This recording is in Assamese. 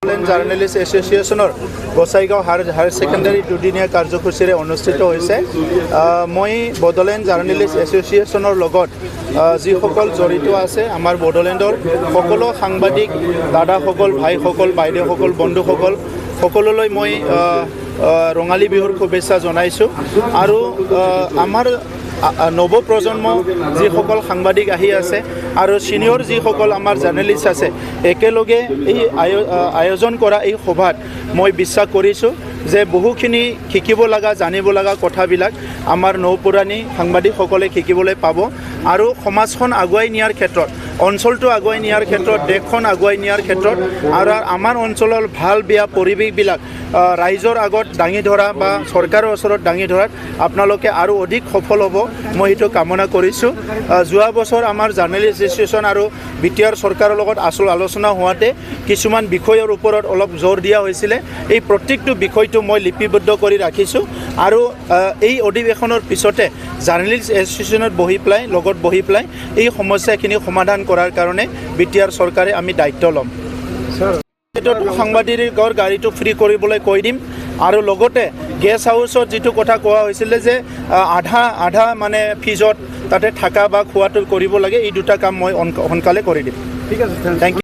জাৰ্নেলিষ্ট এছ'চিয়েশ্যনৰ গোসাইগাঁও হায়াৰ ছেকেণ্ডাৰী দুদিনীয়া কাৰ্যসূচীৰে অনুষ্ঠিত হৈছে। মই বডোলেণ্ড জাৰ্নেলিষ্ট এছ'চিয়েশ্যনৰ লগত যিসকল জড়িত আছে আমাৰ বডোলেণ্ডৰ সকলো সাংবাদিক দাদাসকল, ভাইসকল, বাইদেউসকল, বন্ধুসকল সকলোলৈ মই ৰঙালী বিহুৰ শুভেচ্ছা জনাইছোঁ। আৰু আমাৰ নৱপ্ৰজন্ম যিসকল সাংবাদিক আহি আছে আৰু ছিনিয়ৰ যিসকল আমাৰ জাৰ্নেলিষ্ট আছে, একেলগে এই আয়োজন কৰা এই সভাত মই বিশ্বাস কৰিছোঁ যে বহুখিনি শিকিব লগা, জানিব লগা কথাবিলাক আমাৰ নৌপুৰাণী সাংবাদিকসকলে শিকিবলৈ পাব আৰু সমাজখন আগুৱাই নিয়াৰ ক্ষেত্ৰত, অঞ্চলটো আগুৱাই নিয়াৰ ক্ষেত্ৰত, দেশখন আগুৱাই নিয়াৰ ক্ষেত্ৰত আৰু আমাৰ অঞ্চলৰ ভাল বেয়া পৰিৱেশবিলাক ৰাইজৰ আগত দাঙি ধৰা বা চৰকাৰৰ ওচৰত দাঙি ধৰাত আপোনালোকে আৰু অধিক সফল হ'ব, মই সেইটো কামনা কৰিছোঁ। যোৱা বছৰ আমাৰ জাৰ্নেলিষ্ট এছ'চিয়েশ্যন আৰু বিটিআৰ চৰকাৰৰ লগত আলোচনা হোৱাতে কিছুমান বিষয়ৰ ওপৰত অলপ জোৰ দিয়া হৈছিলে। এই প্ৰত্যেকটো বিষয়টো মই লিপিবদ্ধ কৰি ৰাখিছোঁ আৰু এই অধিৱেশনৰ পিছতে জাৰ্নেলিষ্ট এছ'চিয়েশ্যনত লগত বহি পেলাই এই সমস্যাখিনি সমাধান কৰাৰ কাৰণে বিটিআৰ চৰকাৰে আমি দায়িত্ব ল'ম। সাংবাদিকৰ গাড়ীটো ফ্ৰী কৰিবলৈ কৈ দিম আৰু লগতে গেষ্ট হাউচত যিটো কথা কোৱা হৈছিলে যে আধা মানে ফিজত তাতে থকা বা খোৱাটো কৰিব লাগে, এই দুটা কাম মই সোনকালে কৰি দিম। ঠিক আছে, থেংক ইউ।